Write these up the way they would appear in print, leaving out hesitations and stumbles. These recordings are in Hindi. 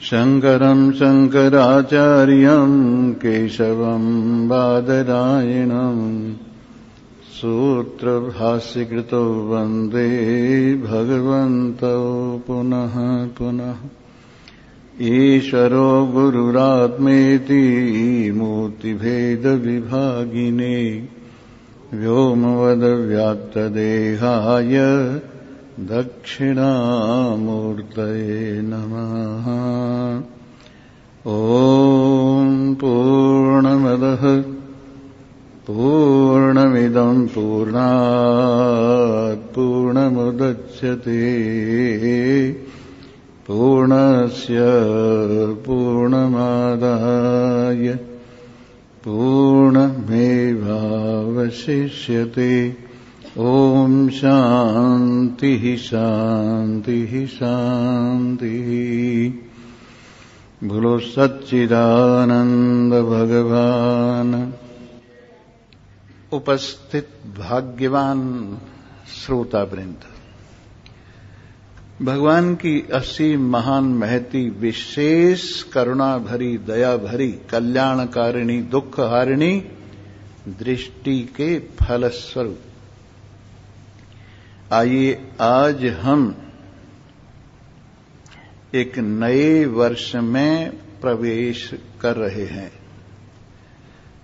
शंकरं शंकराचार्यं केशवं बादरायणं सूत्रभाष्यकृतौ वन्दे भगवन्तौ पुनः पुनः। ईश्वरो गुरुरात्मेति मूर्तिभेदविभागिने व्योमवद्व्याप्तदेहाय दक्षिणामूर्तये नमः। ॐ पूर्णमदः पूर्णमिदं पूर्णात् पूर्णमुदच्यते पूर्णस्य पूर्णमादाय पूर्णमेवावशिष्यते। ओम शांति शांति शांति। बोलो सच्चिदानंद भगवान। उपस्थित भाग्यवान श्रोतावृंद, भगवान की असीम महान महती विशेष करुणा भरी दया भरी कल्याणकारिणी दुखहारिणी दृष्टि के फलस्वरूप आइए आज हम एक नए वर्ष में प्रवेश कर रहे हैं।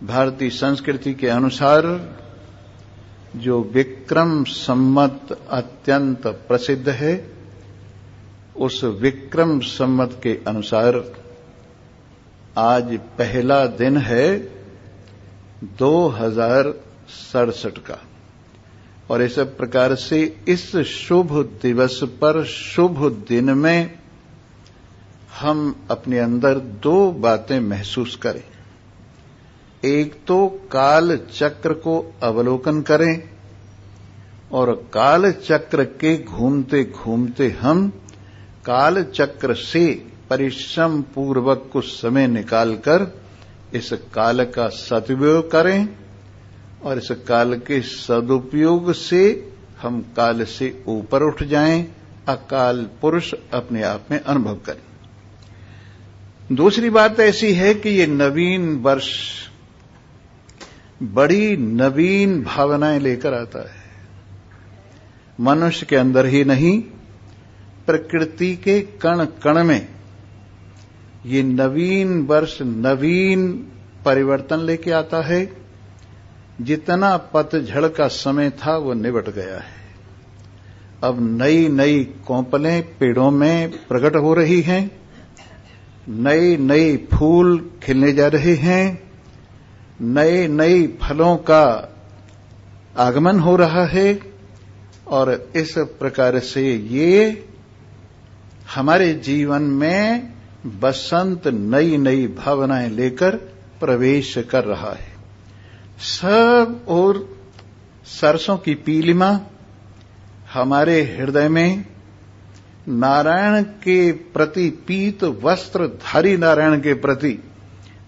भारतीय संस्कृति के अनुसार जो विक्रम संवत अत्यंत प्रसिद्ध है, उस विक्रम संवत के अनुसार आज पहला दिन है 2067 का। और इस प्रकार से इस शुभ दिवस पर शुभ दिन में हम अपने अंदर दो बातें महसूस करें। एक तो काल चक्र को अवलोकन करें और काल चक्र के घूमते घूमते हम काल चक्र से परिश्रम पूर्वक कुछ समय निकालकर इस काल का सदुपयोग करें और इस काल के सदुपयोग से हम काल से ऊपर उठ जाएं, अकाल पुरुष अपने आप में अनुभव करें। दूसरी बात ऐसी है कि ये नवीन वर्ष बड़ी नवीन भावनाएं लेकर आता है। मनुष्य के अंदर ही नहीं, प्रकृति के कण कण में ये नवीन वर्ष नवीन परिवर्तन लेके आता है। जितना पतझड़ का समय था वो निबट गया है। अब नई नई कोंपलें पेड़ों में प्रकट हो रही हैं, नए नए फूल खिलने जा रहे हैं, नए नए फलों का आगमन हो रहा है। और इस प्रकार से ये हमारे जीवन में बसंत नई नई भावनाएं लेकर प्रवेश कर रहा है। सब और सरसों की पीलिमा हमारे हृदय में नारायण के प्रति, पीत वस्त्रधारी नारायण के प्रति,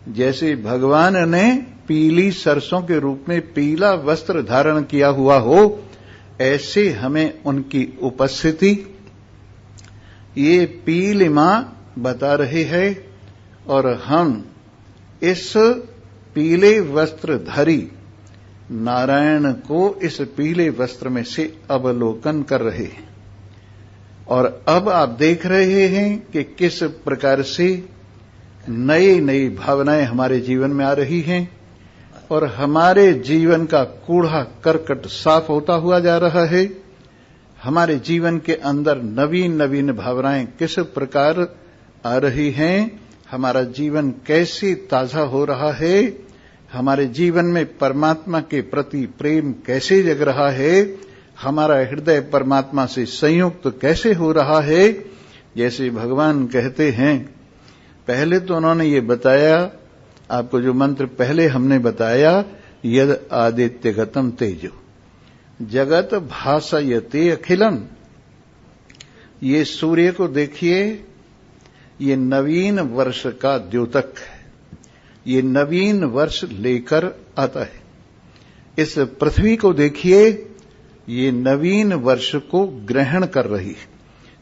जैसे भगवान ने पीली सरसों के रूप में पीला वस्त्र धारण किया हुआ हो, ऐसे हमें उनकी उपस्थिति ये पीलिमा बता रही है। और हम इस पीले वस्त्र धरी नारायण को इस पीले वस्त्र में से अवलोकन कर रहे हैं। और अब आप देख रहे हैं कि किस प्रकार से नई नई भावनाएं हमारे जीवन में आ रही हैं और हमारे जीवन का कूड़ा करकट साफ होता हुआ जा रहा है। हमारे जीवन के अंदर नवीन नवीन भावनाएं किस प्रकार आ रही हैं, हमारा जीवन कैसे ताजा हो रहा है, हमारे जीवन में परमात्मा के प्रति प्रेम कैसे जग रहा है, हमारा हृदय परमात्मा से संयुक्त कैसे हो रहा है। जैसे भगवान कहते हैं, पहले तो उन्होंने ये बताया, आपको जो मंत्र पहले हमने बताया, यद आदित्यगतम तेजो जगत भासयते अखिलम। ये सूर्य को देखिए, ये नवीन वर्ष का द्योतक है, ये नवीन वर्ष लेकर आता है। इस पृथ्वी को देखिए, ये नवीन वर्ष को ग्रहण कर रही है।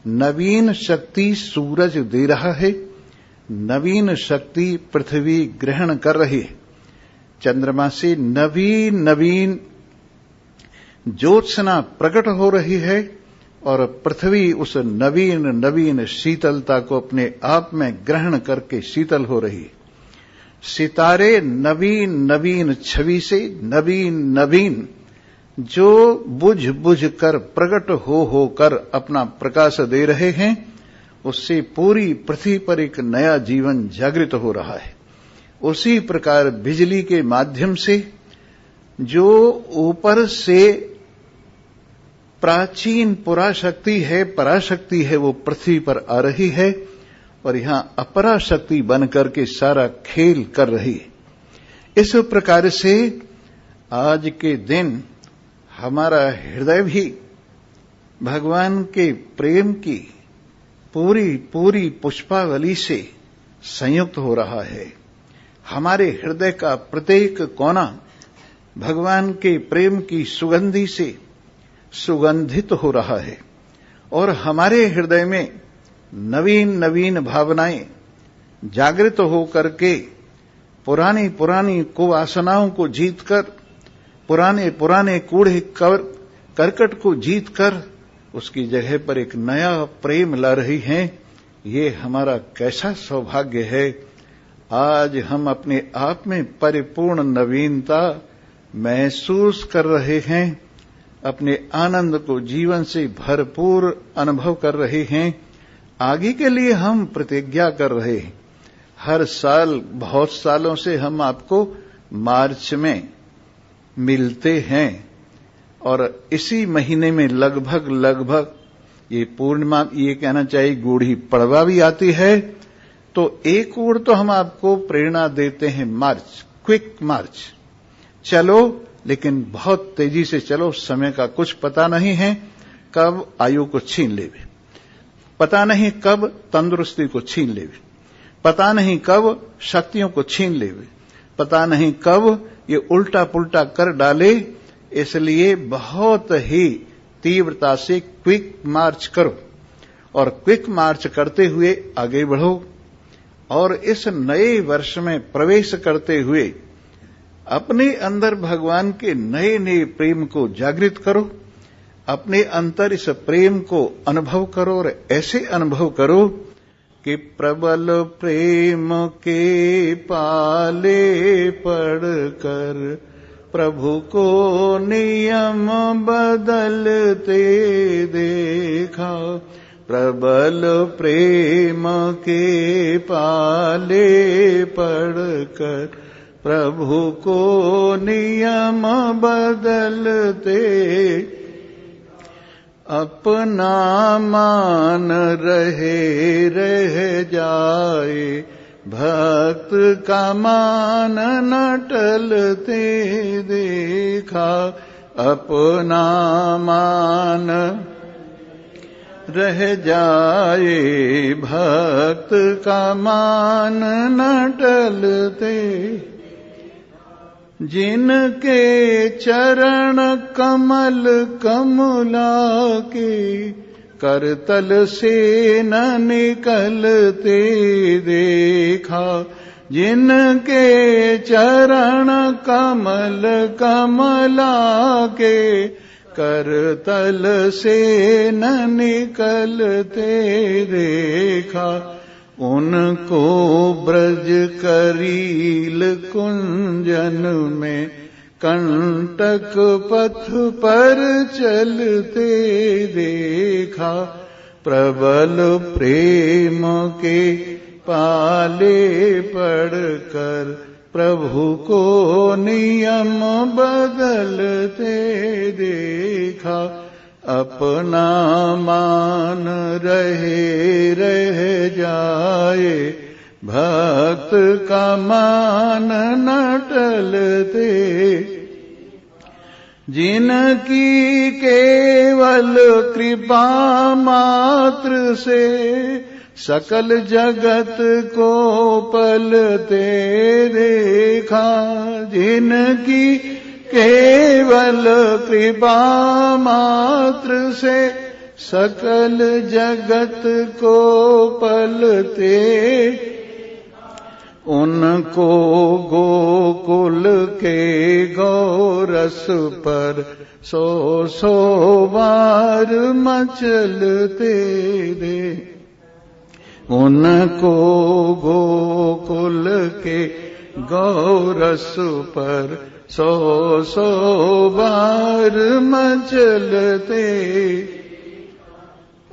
नवीन शक्ति सूरज दे रहा है, नवीन शक्ति पृथ्वी ग्रहण कर रही है। चंद्रमा से नवीन नवीन ज्योत्सना प्रकट हो रही है और पृथ्वी उस नवीन नवीन शीतलता को अपने आप में ग्रहण करके शीतल हो रही है। सितारे नवीन नवीन छवि से नवीन नवीन जो बुझ बुझ कर प्रकट होकर अपना प्रकाश दे रहे हैं, उससे पूरी पृथ्वी पर एक नया जीवन जागृत हो रहा है। उसी प्रकार बिजली के माध्यम से जो ऊपर से प्राचीन पराशक्ति है वो पृथ्वी पर आ रही है और यहां अपराशक्ति बनकर के सारा खेल कर रही है। इस प्रकार से आज के दिन हमारा हृदय भी भगवान के प्रेम की पूरी पूरी पुष्पावली से संयुक्त हो रहा है। हमारे हृदय का प्रत्येक कोना भगवान के प्रेम की सुगंधि से सुगंधित हो रहा है और हमारे हृदय में नवीन नवीन भावनाएं जागृत होकर के पुरानी पुरानी कुवासनाओं को जीतकर, पुराने पुराने कूड़े करकट को जीतकर उसकी जगह पर एक नया प्रेम ला रही हैं। ये हमारा कैसा सौभाग्य है। आज हम अपने आप में परिपूर्ण नवीनता महसूस कर रहे हैं, अपने आनंद को जीवन से भरपूर अनुभव कर रहे हैं। आगे के लिए हम प्रतिज्ञा कर रहे हैं। हर साल बहुत सालों से हम आपको मार्च में मिलते हैं और इसी महीने में लगभग ये पूर्णिमा, ये कहना चाहिए गूढ़ी पड़वा भी आती है, तो एक ओर तो हम आपको प्रेरणा देते हैं मार्च, क्विक मार्च, चलो लेकिन बहुत तेजी से चलो। समय का कुछ पता नहीं है, कब आयु को छीन लेवे, पता नहीं कब तंदुरुस्ती को छीन लेवे, पता नहीं कब शक्तियों को छीन लेवे, पता नहीं कब ये उल्टा पुल्टा कर डाले। इसलिए बहुत ही तीव्रता से क्विक मार्च करो और क्विक मार्च करते हुए आगे बढ़ो और इस नए वर्ष में प्रवेश करते हुए अपने अंदर भगवान के नए नए प्रेम को जागृत करो। अपने अंतर इस प्रेम को अनुभव करो और ऐसे अनुभव करो कि प्रबल प्रेम के पाले पड़कर प्रभु को नियम बदलते देखा। प्रबल प्रेम के पाले पड़कर प्रभु को नियम बदलते अपना मान रह जाए भक्त का मान न टलते देखा। अपना मान रह जाए भक्त का मान न टलते। जिनके चरण कमल कमला के करतल से न निकलते देखा। देखा, जिनके चरण कमल कमला के करतल से न निकलते देखा। उनको ब्रज करील कुंजन में कंटक पथ पर चलते देखा। प्रबल प्रेम के पाले पड़कर प्रभु को नियम बदलते देखा। अपना मान रहे रह जाए, भक्त का मान न टलते। जिनकी केवल कृपा मात्र से सकल जगत को पलते देखा। जिनकी केवल कृपा मात्र से सकल जगत को पलते। उनको गोकुल के गौरस पर सौ सौ बार मचलते दे। उनको गोकुल के गौरस पर सौ सौ बार मचलते।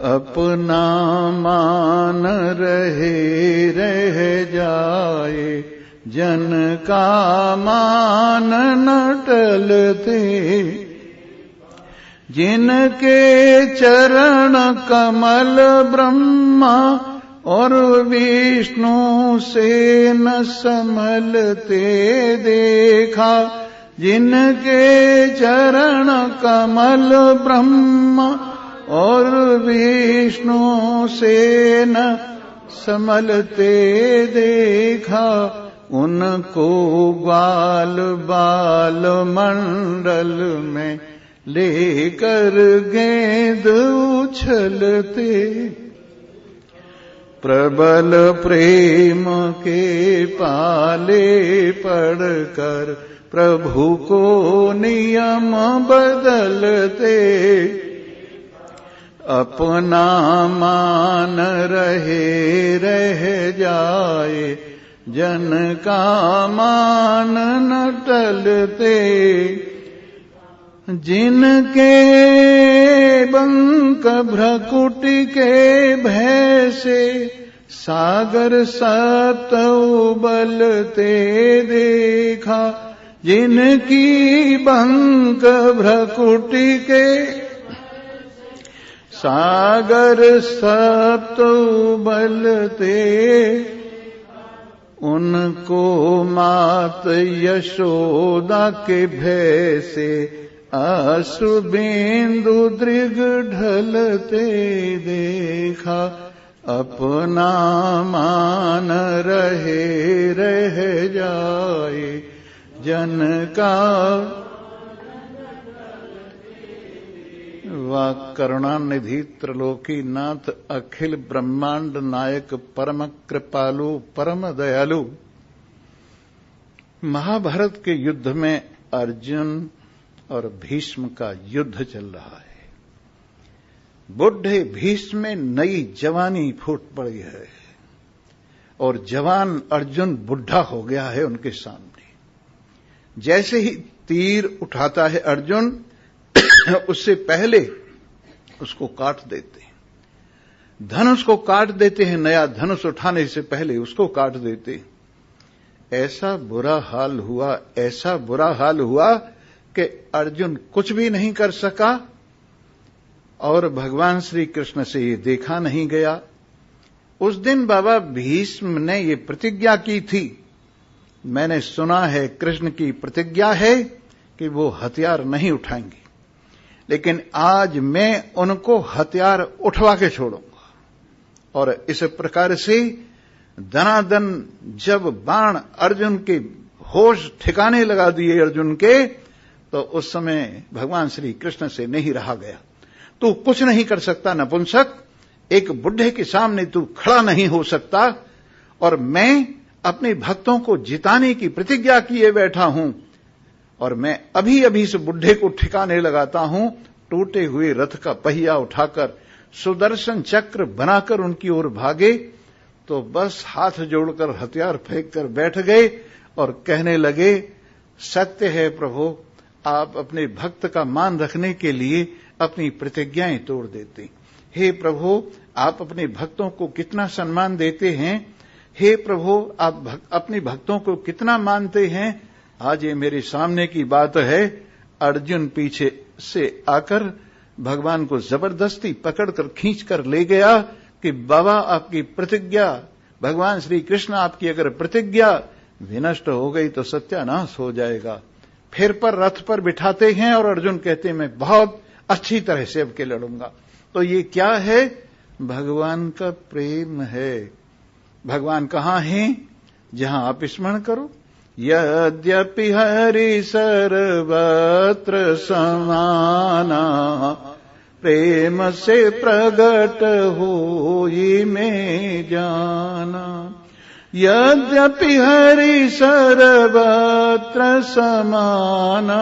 अपना मान रहे रह जाए, जन का मान न टलते। जिनके चरण कमल ब्रह्मा और विष्णु से न संभलते देखा। जिनके चरण कमल ब्रह्मा और विष्णु से न संभलते देखा। उनको ग्वाल बाल मंडल में लेकर गेंद उछलते। प्रबल प्रेम के पाले पड़कर प्रभु को नियम बदलते। अपना मान रहे रह जाए, जन का मान न टलते। जिनके बंक भ्रकुटी के भय से सागर सप्त उबलते देखा। जिनकी बंक भ्रकुटी के सागर सप्त उबलते। उनको मात यशोदा के भय से अश्रुबिंदु दृग ढलते देखा। अपना मान रहे रह जाए, जन का वाक करुणानिधि त्रिलोकी नाथ अखिल ब्रह्मांड नायक परम कृपालु परम दयालु। महाभारत के युद्ध में अर्जुन और भीष्म का युद्ध चल रहा है। बुढ़े भीष्म में नई जवानी फूट पड़ी है और जवान अर्जुन बुढ़ा हो गया है उनके सामने। जैसे ही तीर उठाता है अर्जुन, उससे पहले उसको काट देते हैं। धनुष को काट देते हैं, नया धनुष उठाने से पहले उसको काट देते हैं। ऐसा बुरा हाल हुआ, ऐसा बुरा हाल हुआ कि अर्जुन कुछ भी नहीं कर सका और भगवान श्री कृष्ण से ये देखा नहीं गया। उस दिन बाबा भीष्म ने ये प्रतिज्ञा की थी। मैंने सुना है कृष्ण की प्रतिज्ञा है कि वो हथियार नहीं उठाएंगे, लेकिन आज मैं उनको हथियार उठवा के छोड़ूंगा। और इस प्रकार से दनादन जब बाण अर्जुन के होश ठिकाने लगा दिए अर्जुन के, तो उस समय भगवान श्री कृष्ण से नहीं रहा गया। तू कुछ नहीं कर सकता नपुंसक, एक बुढ़े के सामने तू खड़ा नहीं हो सकता और मैं अपने भक्तों को जिताने की प्रतिज्ञा किए बैठा हूं, और मैं अभी अभी इस बुढ़े को ठिकाने लगाता हूं। टूटे हुए रथ का पहिया उठाकर सुदर्शन चक्र बनाकर उनकी ओर भागे, तो बस हाथ जोड़कर हथियार फेंक कर बैठ गए और कहने लगे, सत्य है प्रभु, आप अपने भक्त का मान रखने के लिए अपनी प्रतिज्ञाएं तोड़ देते। हे प्रभु, आप अपने भक्तों को कितना सम्मान देते हैं। हे प्रभु, आप अपने भक्तों को कितना मानते हैं। आज ये मेरे सामने की बात है। अर्जुन पीछे से आकर भगवान को जबरदस्ती पकड़कर खींचकर ले गया कि बाबा आपकी प्रतिज्ञा, भगवान श्री कृष्ण आपकी अगर प्रतिज्ञा विनष्ट हो गई तो सत्यानाश हो जाएगा। फिर पर रथ पर बिठाते हैं और अर्जुन कहते हैं मैं बहुत अच्छी तरह से अब के लड़ूंगा। तो ये क्या है? भगवान का प्रेम है। भगवान कहाँ हैं? जहां आप स्मरण करो। यद्यपि हरि सर्वत्र समाना, प्रेम से प्रगट होई में जाना। यद्यपि हरि सर्वत्र समाना,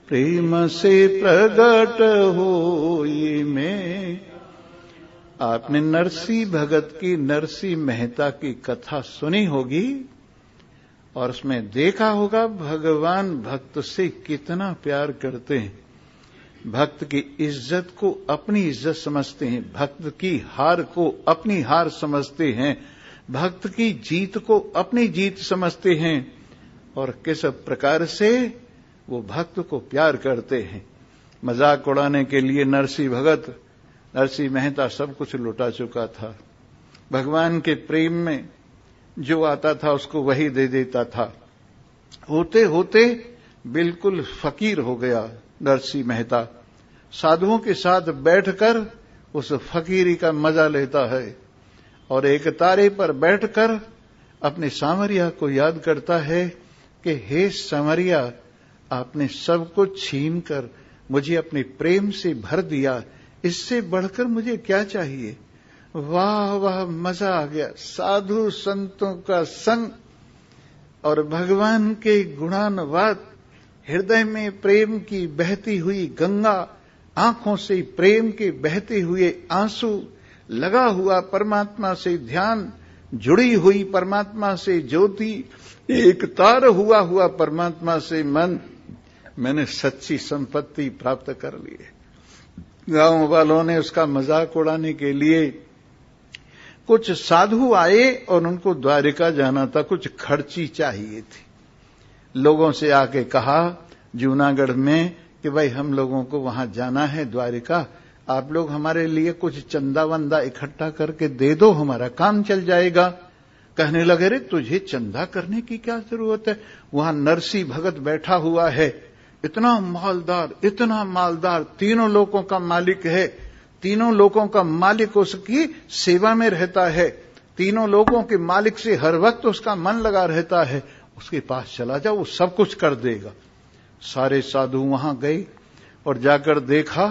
प्रेम से प्रगट होई में। आपने नरसी भगत की, नरसी मेहता की कथा सुनी होगी और उसमें देखा होगा भगवान भक्त से कितना प्यार करते हैं। भक्त की इज्जत को अपनी इज्जत समझते हैं, भक्त की हार को अपनी हार समझते हैं, भक्त की जीत को अपनी जीत समझते हैं, और किस प्रकार से वो भक्त को प्यार करते हैं। मजाक उड़ाने के लिए नरसी भगत, नरसी मेहता सब कुछ लुटा चुका था। भगवान के प्रेम में जो आता था उसको वही दे देता था। होते होते बिल्कुल फकीर हो गया नरसी मेहता। साधुओं के साथ बैठकर उस फकीरी का मजा लेता है और एक तारे पर बैठकर अपने सांवरिया को याद करता है कि हे सांवरिया, आपने सब कुछ छीन कर मुझे अपने प्रेम से भर दिया, इससे बढ़कर मुझे क्या चाहिए। वाह वाह, मजा आ गया। साधु संतों का संग और भगवान के गुणानुवाद, हृदय में प्रेम की बहती हुई गंगा, आंखों से प्रेम के बहते हुए आंसू, लगा हुआ परमात्मा से ध्यान, जुड़ी हुई परमात्मा से ज्योति, एक तार हुआ परमात्मा से मन। मैंने सच्ची संपत्ति प्राप्त कर ली है। गांव वालों ने उसका मजाक उड़ाने के लिए कुछ साधु आए और उनको द्वारिका जाना था, कुछ खर्ची चाहिए थी। लोगों से आके कहा जूनागढ़ में कि भाई हम लोगों को वहां जाना है द्वारिका, आप लोग हमारे लिए कुछ चंदा वंदा इकट्ठा करके दे दो, हमारा काम चल जाएगा। कहने लगे, रे तुझे चंदा करने की क्या जरूरत है, वहां नरसी भगत बैठा हुआ है, इतना मालदार, तीनों लोगों का मालिक है, तीनों लोगों का मालिक उसकी सेवा में रहता है, तीनों लोगों के मालिक से हर वक्त उसका मन लगा रहता है, उसके पास चला जाओ, वो सब कुछ कर देगा। सारे साधु वहां गए और जाकर देखा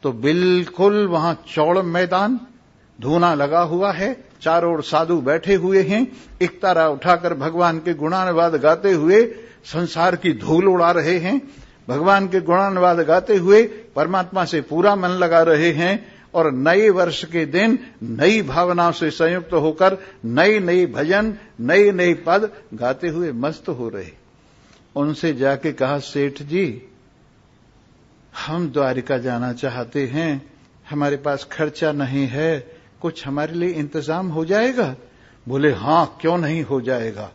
तो बिल्कुल वहां चौड़ मैदान, धूना लगा हुआ है, चारों ओर साधु बैठे हुए हैं, एक तारा उठाकर भगवान के गुणानुवाद गाते हुए संसार की धूल उड़ा रहे हैं, भगवान के गुणानुवाद गाते हुए परमात्मा से पूरा मन लगा रहे हैं, और नए वर्ष के दिन नई भावनाओं से संयुक्त होकर नए भजन, नए पद गाते हुए मस्त हो रहे। उनसे जाके कहा, सेठ जी हम द्वारिका जाना चाहते हैं, हमारे पास खर्चा नहीं है, कुछ हमारे लिए इंतजाम हो जाएगा? बोले हां, क्यों नहीं हो जाएगा।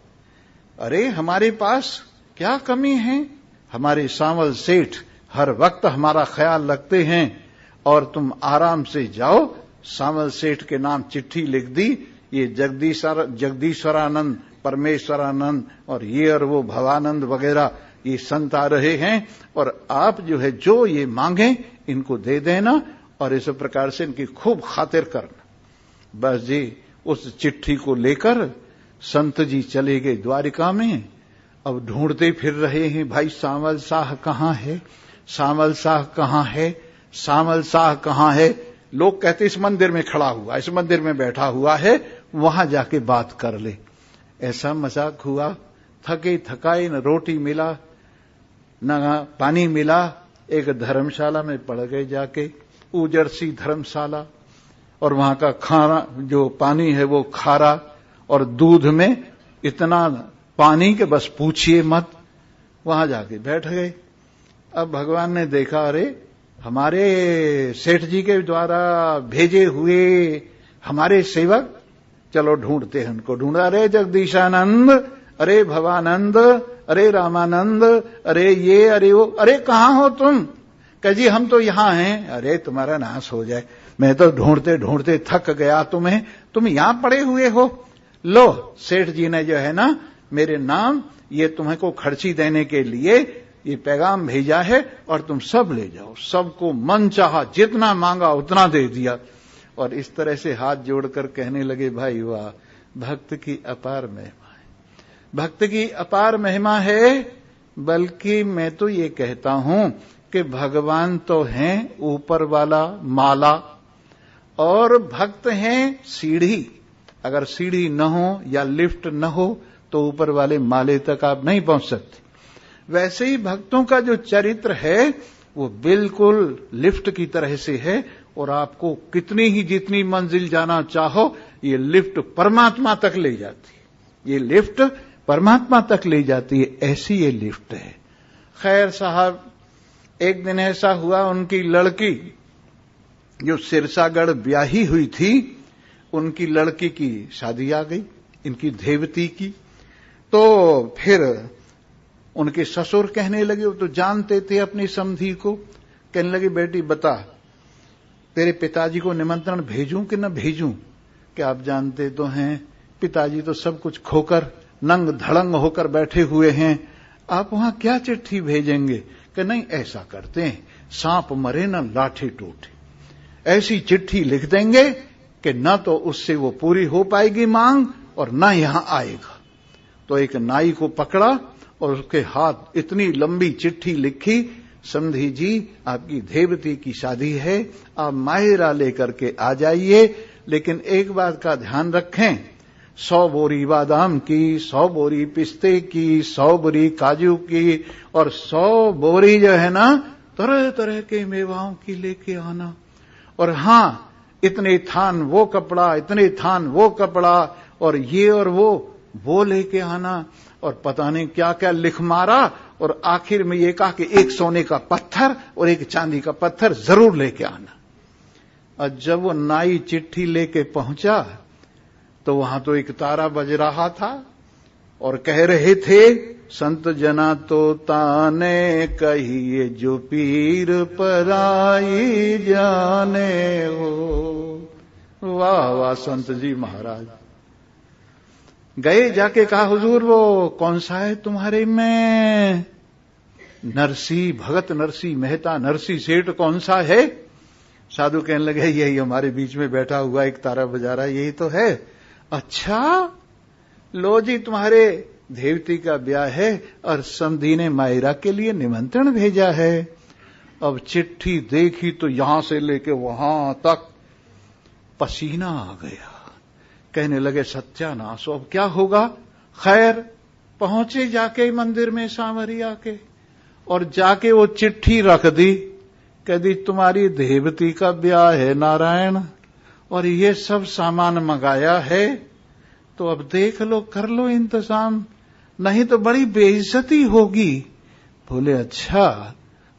अरे हमारे पास क्या कमी है, हमारे सांवल सेठ हर वक्त हमारा ख्याल रखते हैं, और तुम आराम से जाओ। सांवल सेठ के नाम चिट्ठी लिख दी, ये जगदीश्वरानंद, परमेश्वरानंद और ये और वो भवानंद वगैरह ये संत आ रहे हैं, और आप जो है जो ये मांगे इनको दे देना, और इस प्रकार से इनकी खूब खातिर करना। बस जी, उस चिट्ठी को लेकर संत जी चले गए द्वारिका में। अब ढूंढते फिर रहे हैं, भाई सांवल शाह कहाँ है, सांवल शाह कहाँ है, सांवल शाह कहाँ है। लोग कहते इस मंदिर में खड़ा हुआ, इस मंदिर में बैठा हुआ है, वहां जाके बात कर ले। ऐसा मजाक हुआ, थके थकाए, न रोटी मिला न पानी मिला, एक धर्मशाला में पड़ गए जाके, ऊजड़ सी धर्मशाला, और वहां का खाना जो पानी है वो खारा, और दूध में इतना पानी के बस पूछिए मत। वहां जाके बैठ गए। अब भगवान ने देखा, अरे हमारे सेठ जी के द्वारा भेजे हुए हमारे सेवक, चलो ढूंढते हैं उनको। ढूंढा, अरे जगदीशानंद, अरे भवानंद, अरे रामानंद, अरे ये अरे वो, अरे कहाँ हो तुम? कह जी हम तो यहां हैं। अरे तुम्हारा नाश हो जाए, मैं तो ढूंढते ढूंढते थक गया तुम्हें, तुम यहां पड़े हुए हो। लो, सेठ जी ने जो है ना मेरे नाम ये तुम्हें को खर्ची देने के लिए ये पैगाम भेजा है, और तुम सब ले जाओ। सबको मन चाहा जितना मांगा उतना दे दिया। और इस तरह से हाथ जोड़कर कहने लगे, भाई वाह, भक्त की अपार महिमा है, भक्त की अपार महिमा है। बल्कि मैं तो ये कहता हूं कि भगवान तो हैं ऊपर वाला माला, और भक्त हैं सीढ़ी। अगर सीढ़ी न हो या लिफ्ट न हो तो ऊपर वाले माले तक आप नहीं पहुंच सकते। वैसे ही भक्तों का जो चरित्र है वो बिल्कुल लिफ्ट की तरह से है, और आपको कितनी ही जितनी मंजिल जाना चाहो, ये लिफ्ट परमात्मा तक ले जाती है। ये लिफ्ट परमात्मा तक ले जाती है, ऐसी ये लिफ्ट है। खैर साहब, एक दिन ऐसा हुआ, उनकी लड़की जो सिरसागढ़ ब्याही हुई थी, उनकी लड़की की शादी आ गई, इनकी देवती की। तो फिर उनके ससुर कहने लगे, वो तो जानते थे अपनी समधी को, कहने लगे, बेटी बता तेरे पिताजी को निमंत्रण भेजूं कि न भेजूं? कि आप जानते तो हैं पिताजी तो सब कुछ खोकर नंग धड़ंग होकर बैठे हुए हैं, आप वहां क्या चिट्ठी भेजेंगे? कि नहीं, ऐसा करते हैं, सांप मरे न लाठी टूटे, ऐसी चिट्ठी लिख देंगे कि न तो उससे वो पूरी हो पाएगी मांग और न यहां आएगा। तो एक नाई को पकड़ा और उसके हाथ इतनी लंबी चिट्ठी लिखी, समधी जी आपकी देवती की शादी है, आप माहिरा लेकर के आ जाइए, लेकिन एक बात का ध्यान रखें, 100 बोरी बादाम की, 100 बोरी पिस्ते की, 100 बोरी काजू की, और 100 बोरी जो है ना तरह तरह के मेवाओं की लेके आना। और हां, इतने थान वो कपड़ा, इतने थान वो कपड़ा, और ये और वो लेके आना। और पता नहीं क्या क्या लिख मारा, और आखिर में ये कहा कि एक सोने का पत्थर और एक चांदी का पत्थर जरूर लेके आना। और जब वो नाई चिट्ठी लेके पहुंचा तो वहां तो एक तारा बज रहा था, और कह रहे थे, संत जना तो ताने कहिए, जो पीर पराई जाने हो। वाह वाह संत जी महाराज। गए, जाके कहा, हुजूर वो कौन सा है तुम्हारे में? नरसी भगत, नरसी मेहता, नरसी सेठ कौन सा है? साधु कहने लगे, यही हमारे बीच में बैठा हुआ एक तारा बजा रहा, यही तो है। अच्छा, लो जी, तुम्हारे देवती का ब्याह है और समधी ने मायरा के लिए निमंत्रण भेजा है। अब चिट्ठी देखी तो यहां से लेके वहां तक पसीना आ गया। कहने लगे, सत्यानाश, अब क्या होगा? खैर पहुंचे जाके मंदिर में सांवरिया के, और जाके वो चिट्ठी रख दी, कह दी तुम्हारी देवती का ब्याह है नारायण, और ये सब सामान मंगाया है, तो अब देख लो, कर लो इंतजाम, नहीं तो बड़ी बेइज्जती होगी। बोले अच्छा।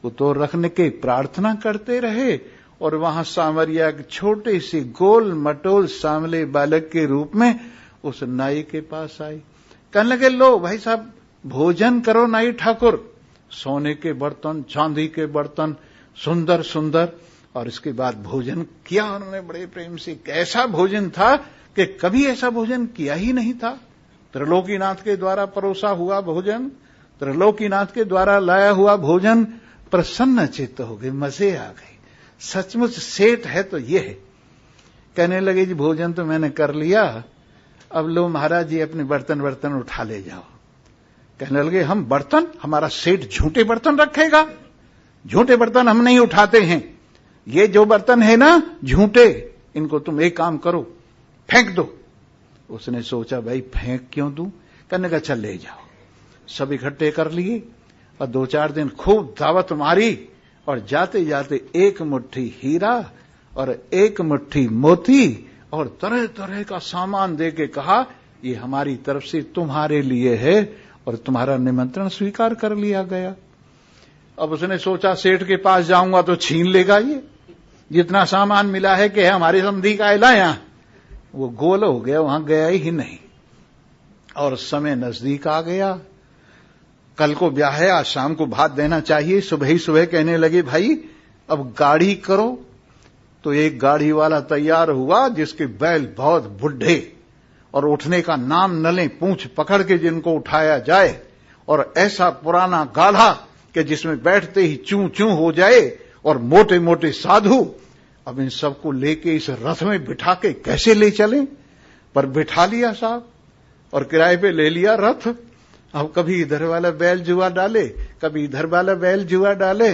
वो तो रखने के प्रार्थना करते रहे, और वहां सांवरिया के छोटे से गोल मटोल सांवले बालक के रूप में उस नाई के पास आई। कहने लगे, लो भाई साहब भोजन करो नाई ठाकुर। सोने के बर्तन, चांदी के बर्तन, सुंदर सुंदर, और इसके बाद भोजन किया उन्होंने बड़े प्रेम से। कैसा भोजन था कि कभी ऐसा भोजन किया ही नहीं था। त्रिलोकीनाथ के द्वारा परोसा हुआ भोजन, त्रिलोकीनाथ के द्वारा लाया हुआ भोजन। प्रसन्न चित्त हो गए, मजे आ गए, सचमुच सेठ है तो ये है। कहने लगे, जी भोजन तो मैंने कर लिया, अब लो महाराज जी अपने बर्तन बर्तन उठा ले जाओ। कहने लगे, हम बर्तन? हमारा सेठ झूठे बर्तन रखेगा? झूठे बर्तन हम नहीं उठाते हैं, ये जो बर्तन है ना झूठे, इनको तुम एक काम करो, फेंक दो। उसने सोचा भाई फेंक क्यों दूं, कहने का चल ले जाओ। सब इकट्ठे कर लिए और 2-4 दिन खूब दावत मारी और जाते जाते 1 मुट्ठी हीरा और 1 मुट्ठी मोती और तरह तरह का सामान दे के कहा ये हमारी तरफ से तुम्हारे लिए है और तुम्हारा निमंत्रण स्वीकार कर लिया गया। अब उसने सोचा सेठ के पास जाऊंगा तो छीन लेगा, ये जितना सामान मिला है कि हमारे समधी का लाया, वो गोल हो गया, वहां गया ही नहीं। और समय नजदीक आ गया, कल को ब्याह है, आज शाम को भात देना चाहिए। सुबह ही सुबह कहने लगे भाई अब गाड़ी करो। तो एक गाड़ी वाला तैयार हुआ जिसके बैल बहुत बुढ़े और उठने का नाम न लें, पूंछ पकड़ के जिनको उठाया जाए, और ऐसा पुराना गाढ़ा कि जिसमें बैठते ही चूं चूं हो जाए, और मोटे मोटे साधु। अब इन सबको लेके इस रथ में बिठा के कैसे ले चलें, पर बिठा लिया साहब और किराए पे ले लिया रथ। अब कभी इधर वाला बैल जुआ डाले, कभी इधर वाला बैल जुआ डाले।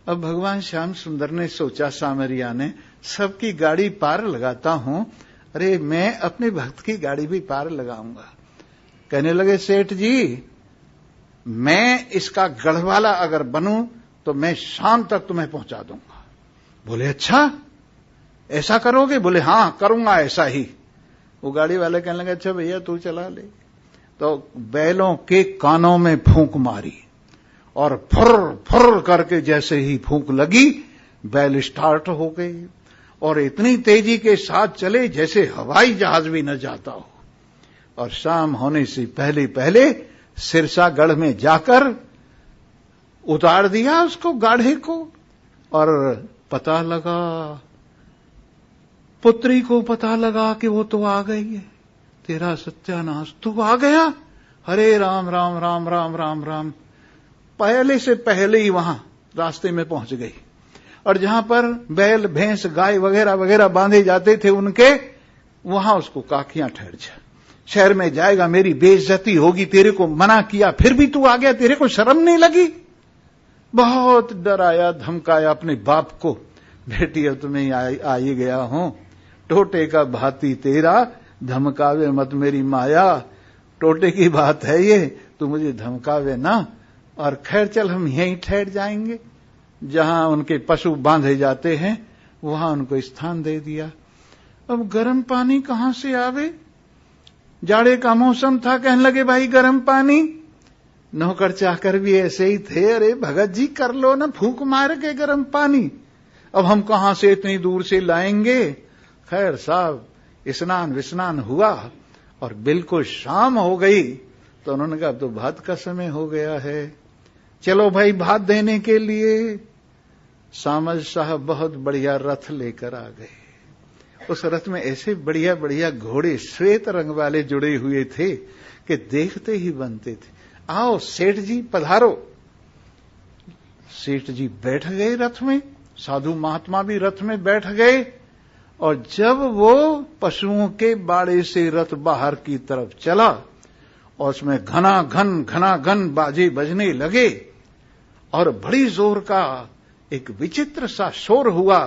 अब भगवान श्याम सुंदर ने सोचा, सामरिया ने, सबकी गाड़ी पार लगाता हूं, अरे मैं अपने भक्त की गाड़ी भी पार लगाऊंगा। कहने लगे सेठ जी मैं इसका गढ़वाला अगर बनूं तो मैं शाम तक तुम्हें पहुंचा दूंगा। बोले अच्छा ऐसा करोगे? बोले हां करूंगा ऐसा ही। वो गाड़ी वाले कहने लगे अच्छा भैया तू चला ले। तो बैलों के कानों में फूंक मारी और फुर फुर करके जैसे ही फूंक लगी बैल स्टार्ट हो गई और इतनी तेजी के साथ चले जैसे हवाई जहाज भी न जाता हो। और शाम होने से पहले पहले सिरसागढ़ में जाकर उतार दिया उसको, गाढ़े को। और पता लगा, पुत्री को पता लगा कि वो तो आ गई है, तेरा सत्यानाश, तू आ गया। हरे राम राम राम राम राम राम। पहले से पहले ही वहां रास्ते में पहुंच गई। और जहां पर बैल भैंस गाय वगैरह वगैरह बांधे जाते थे उनके, वहां उसको काखियां ठहर जा, शहर में जाएगा मेरी बेइज्जती होगी, तेरे को मना किया फिर भी तू आ गया, तेरे को शर्म नहीं लगी। बहुत डराया धमकाया अपने बाप को, बेटी अब तुम्हें आ ही गया हूं, टोटे का भाती तेरा, धमकावे मत मेरी माया। टोटे की बात है ये, तू मुझे धमकावे ना। और खैर चल हम यहीं ठहर जाएंगे, जहां उनके पशु बांधे जाते हैं वहां उनको स्थान दे दिया। अब गर्म पानी कहां से आवे, जाड़े का मौसम था, कहने लगे भाई गर्म पानी। नौकर चाकर भी ऐसे ही थे, अरे भगत जी कर लो ना फूंक मार के गर्म पानी, अब हम कहां से इतनी दूर से लाएंगे। खैर साहब स्नान विस्नान हुआ और बिल्कुल शाम हो गई तो उन्होंने कहा अब तो भात का समय हो गया है, चलो भाई भात देने के लिए। सामज साहब बहुत बढ़िया रथ लेकर आ गए। उस रथ में ऐसे बढ़िया बढ़िया घोड़े श्वेत रंग वाले जुड़े हुए थे कि देखते ही बनते थे। आओ सेठ जी पधारो। सेठ जी बैठ गए रथ में, साधु महात्मा भी रथ में बैठ गए। और जब वो पशुओं के बाड़े से रथ बाहर की तरफ चला और उसमें घना घन बाजे बजने लगे और बड़ी जोर का एक विचित्र सा शोर हुआ।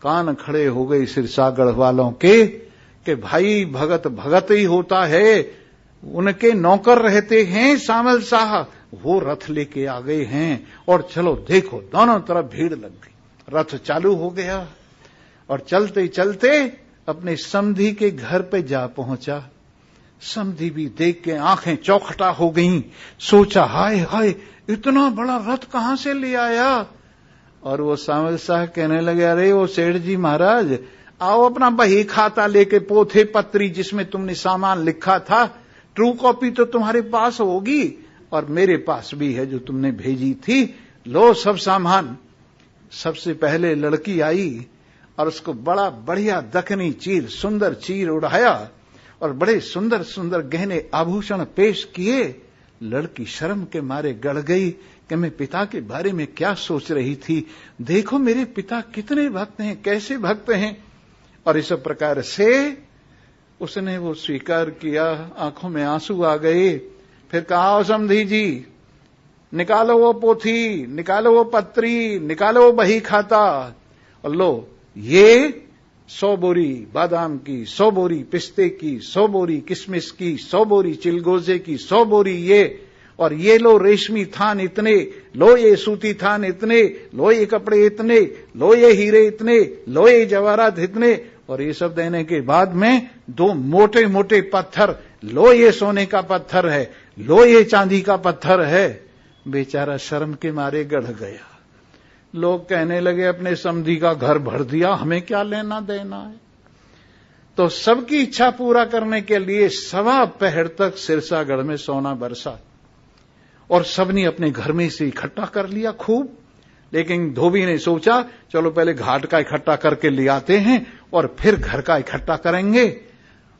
कान खड़े हो गए सिरसागढ़ वालों के कि भाई भगत भगत ही होता है, उनके नौकर रहते हैं सामल साहब, वो रथ लेके आ गए हैं। और चलो देखो दोनों तरफ भीड़ लग गई, रथ चालू हो गया और चलते चलते अपने समधी के घर पे जा पहुंचा। समधी भी देख के आंखें चौखटा हो गईं, सोचा हाय हाय इतना बड़ा रथ कहां से ले आया। और वो सामल साहब कहने लगे अरे वो सेठ जी महाराज आओ अपना बही खाता लेके, पोथे पत्री जिसमें तुमने सामान लिखा था, ट्रू कॉपी तो तुम्हारे पास होगी और मेरे पास भी है जो तुमने भेजी थी, लो सब सामान। सबसे पहले लड़की आई और उसको बड़ा बढ़िया दखनी चीर, सुंदर चीर उड़ाया और बड़े सुंदर सुंदर गहने आभूषण पेश किए। लड़की शर्म के मारे गड़ गई कि मैं पिता के बारे में क्या सोच रही थी, देखो मेरे पिता कितने भक्त हैं, कैसे भक्त हैं। और इस प्रकार से उसने वो स्वीकार किया, आंखों में आंसू आ गए। फिर कहा समधी जी निकालो वो पोथी, निकालो वो पत्री, निकालो वो बही खाता और लो ये 100 बोरी बादाम की, 100 बोरी पिस्ते की, 100 बोरी किशमिश की, 100 बोरी चिलगोजे की, 100 बोरी ये, और ये लो रेशमी थान इतने, लो ये सूती थान इतने, लो ये कपड़े इतने, लो ये हीरे इतने, लो ये जवाहरात इतने, और ये सब देने के बाद में 2 मोटे मोटे पत्थर, लो ये सोने का पत्थर है, लो ये चांदी का पत्थर है। बेचारा शर्म के मारे गड़ गया। लोग कहने लगे अपने समधी का घर भर दिया, हमें क्या लेना देना है। तो सबकी इच्छा पूरा करने के लिए 1.25 पहर तक सिरसागढ़ में सोना बरसा, और सबने अपने घर में से इकट्ठा कर लिया खूब। लेकिन धोबी ने सोचा चलो पहले घाट का इकट्ठा करके ले आते हैं और फिर घर का इकट्ठा करेंगे।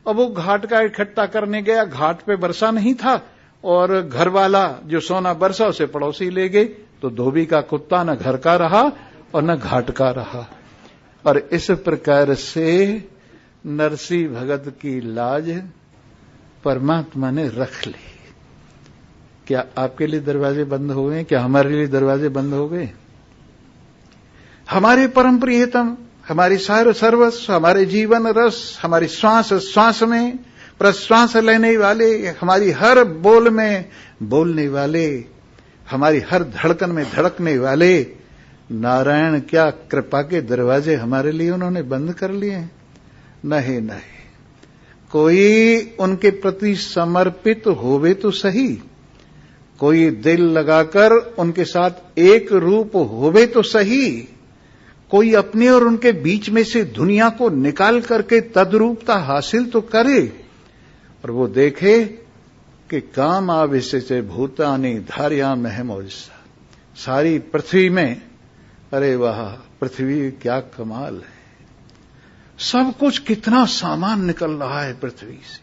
अब वो घाट का इकट्ठा करने गया, घाट पे बरसा नहीं था, और घर वाला जो सोना बरसा उसे पड़ोसी ले गए। तो धोबी का कुत्ता न घर का रहा और न घाट का रहा। और इस प्रकार से नरसिंह भगत की लाज परमात्मा ने रख ली। क्या आपके लिए दरवाजे बंद हो गए? क्या हमारे लिए दरवाजे बंद हो गए? हमारे परम प्रियतम, हमारी सार सर्वस्व, हमारे जीवन रस, हमारी श्वास श्वास में प्रश्वास लेने वाले, हमारी हर बोल में बोलने वाले, हमारी हर धड़कन में धड़कने वाले नारायण क्या कृपा के दरवाजे हमारे लिए उन्होंने बंद कर लिए? नहीं नहीं, कोई उनके प्रति समर्पित होवे तो सही, कोई दिल लगाकर उनके साथ एक रूप होवे तो सही, कोई अपने और उनके बीच में से दुनिया को निकाल करके तद्रूपता हासिल तो करे, और वो देखे कि काम आविश्य भूतानि धार्याम अहमोजसा। सारी पृथ्वी में, अरे वाह, पृथ्वी क्या कमाल है, सब कुछ कितना सामान निकल रहा है पृथ्वी से।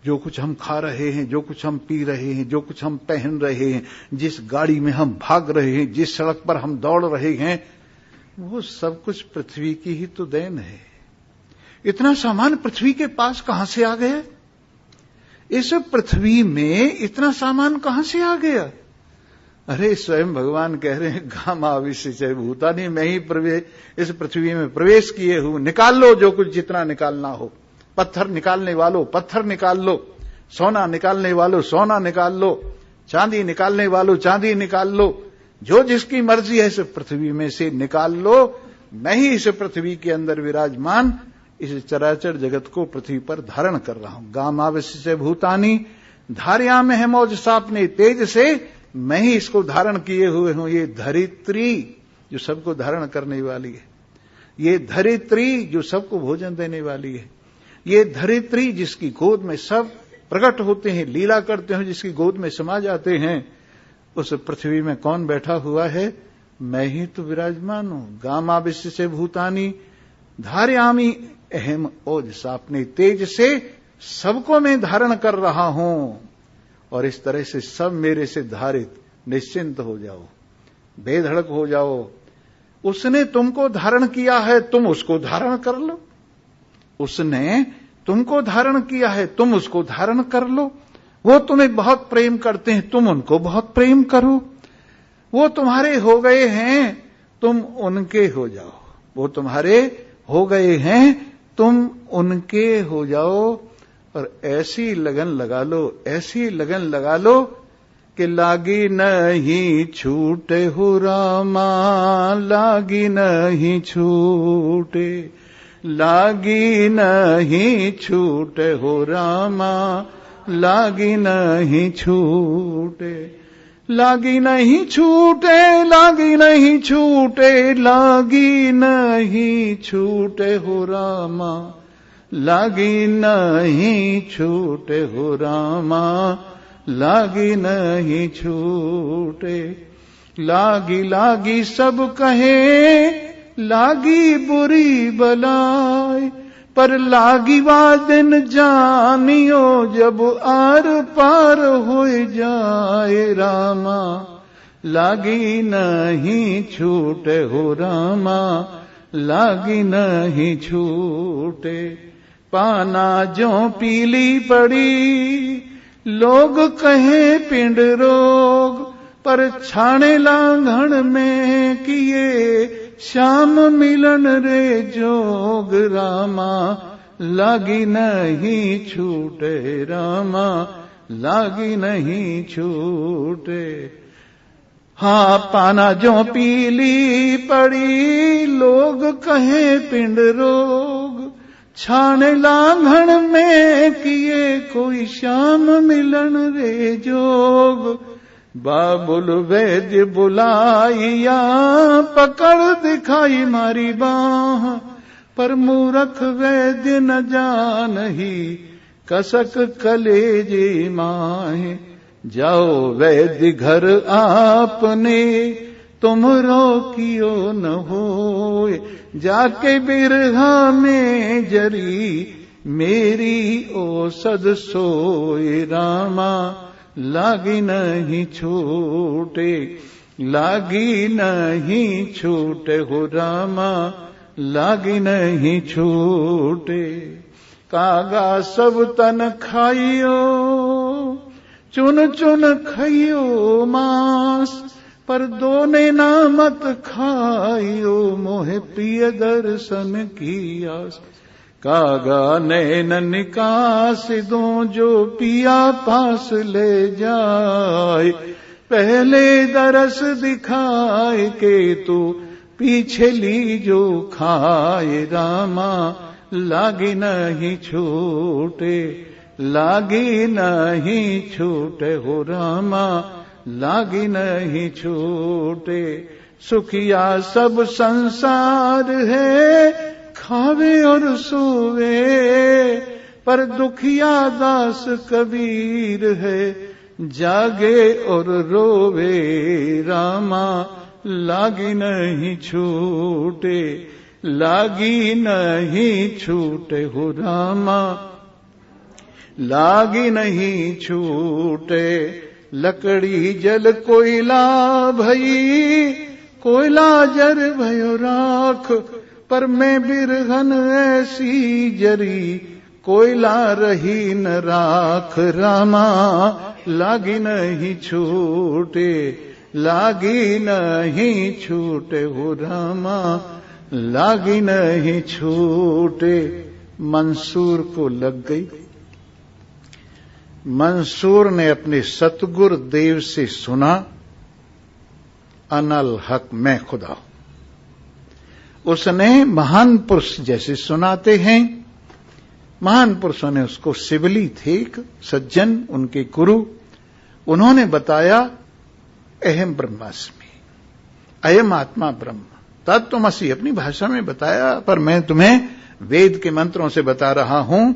जो कुछ हम खा रहे हैं, जो कुछ हम पी रहे हैं, जो कुछ हम पहन रहे हैं, जिस गाड़ी में हम भाग रहे हैं, जिस सड़क पर हम दौड़ रहे हैं, वो सब कुछ पृथ्वी की ही तो देन है। इतना सामान पृथ्वी के पास कहां से आ गया? इस पृथ्वी में इतना सामान कहां से आ गया? अरे स्वयं भगवान कह रहे हैं गाम आविश्य भूतानि, मैं ही इस पृथ्वी में प्रवेश किए हूं, निकाल लो जो कुछ जितना निकालना हो। पत्थर निकालने वालों पत्थर निकाल लो, सोना निकालने वालों सोना निकाल लो, चांदी निकालने वालों चांदी निकाल लो, जो जिसकी मर्जी है इस पृथ्वी में से निकाल लो। मैं ही इस पृथ्वी के अंदर विराजमान इस चराचर जगत को पृथ्वी पर धारण कर रहा हूं। गामावश्य भूतानि धार्याम अहमोजसा, अपने तेज से मैं ही इसको धारण किए हुए हूं। ये धरित्री जो सबको धारण करने वाली है, ये धरित्री जो सबको भोजन देने वाली है, ये धरित्री जिसकी गोद में सब प्रकट होते हैं, लीला करते हैं, जिसकी गोद में समा जाते हैं, उस पृथ्वी में कौन बैठा हुआ है? मैं ही तो विराजमान हूं। गामावश्य भूतानि धार्यामि अहम ओजसा, अपने तेज से सबको मैं धारण कर रहा हूं। और इस तरह से सब मेरे से धारित, निश्चिंत हो जाओ, बेधड़क हो जाओ। उसने तुमको धारण किया है, तुम उसको धारण कर लो। उसने तुमको धारण किया है, तुम उसको धारण कर लो। वो तुम्हें बहुत प्रेम करते हैं, तुम उनको बहुत प्रेम करो। वो तुम्हारे हो गए हैं, तुम उनके हो जाओ। वो तुम्हारे हो गए हैं, तुम उनके हो जाओ। और ऐसी लगन लगा लो, ऐसी लगन लगा लो कि लागी नहीं छूटे हो रामा, लागी नहीं छूटे, लागी नहीं छूटे हो रामा, लागी नहीं छूटे, लागी नहीं छूटे, लागी नहीं छूटे, लागी नहीं छूटे हो रामा, लागी नहीं छूटे हो रामा, लागी नहीं छूटे। लागी लागी सब कहे, लागी बुरी बलाई, पर लागी वा दिन जानियो, जब आर पार हो जाए रामा, लागी नहीं छूटे हो रामा, लागी नहीं छूटे। पाना जो पीली पड़ी, लोग कहे पिंड रोग, पर छाने लांघन में किए श्याम मिलन रे जोग रामा, लागी नहीं छूटे रामा, लागी नहीं छूटे। हाँ पाना जो पीली पड़ी, लोग कहे पिंड रोग, छाने लांघन में किए कोई श्याम मिलन रे जोग। बाबुल वैद्य बुलाइया, पकड़ दिखाई मारी बाह, पर मूरख वैद्य न जानही, कसक कलेजे माहे। जाओ वैद्य घर आपने, तुम रोकियो न होए, जाके बिरहा में जरी, मेरी औषध सोए रामा, लागी नहीं छूटे, लागी नहीं छूटे हो रामा, लागी नहीं छूटे। कागा सब तन खाइयो, चुन चुन खाइयो मांस, पर दोने ना मत खाइयो, मोहे प्रिय दर्शन की आस। कागा नैन निकास दो, जो पिया पास ले जाए, पहले दरस दिखाए के तू, पीछे ली जो खाए रामा, लागी नहीं छूटे, लागी नहीं छूटे हो रामा, लागी नहीं छूटे। सुखिया सब संसार है, खावे और सोवे, पर दुखिया दास कबीर है, जागे और रोवे रामा, लागी नहीं छूटे, लागी नहीं छूटे हो रामा, लागी नहीं छूटे। लकड़ी जल कोयला भई, कोयला जर भयो राख, पर मैं बिरहन ऐसी जरी, कोयला रही न राख रामा, लागी नहीं छूटे, लागी नहीं छूटे हो रामा, लागी नहीं छूटे। मंसूर को लग गई। मंसूर ने अपने सतगुरु देव से सुना, अनल हक मैं खुदा हूं। उसने महान पुरुष जैसे सुनाते हैं, महान पुरुषों ने उसको सिबली थे, एक सज्जन उनके गुरु, उन्होंने बताया अहम ब्रह्मास्मि, अयम आत्मा ब्रह्म, तत्त्वमसि अपनी भाषा में बताया, पर मैं तुम्हें वेद के मंत्रों से बता रहा हूं,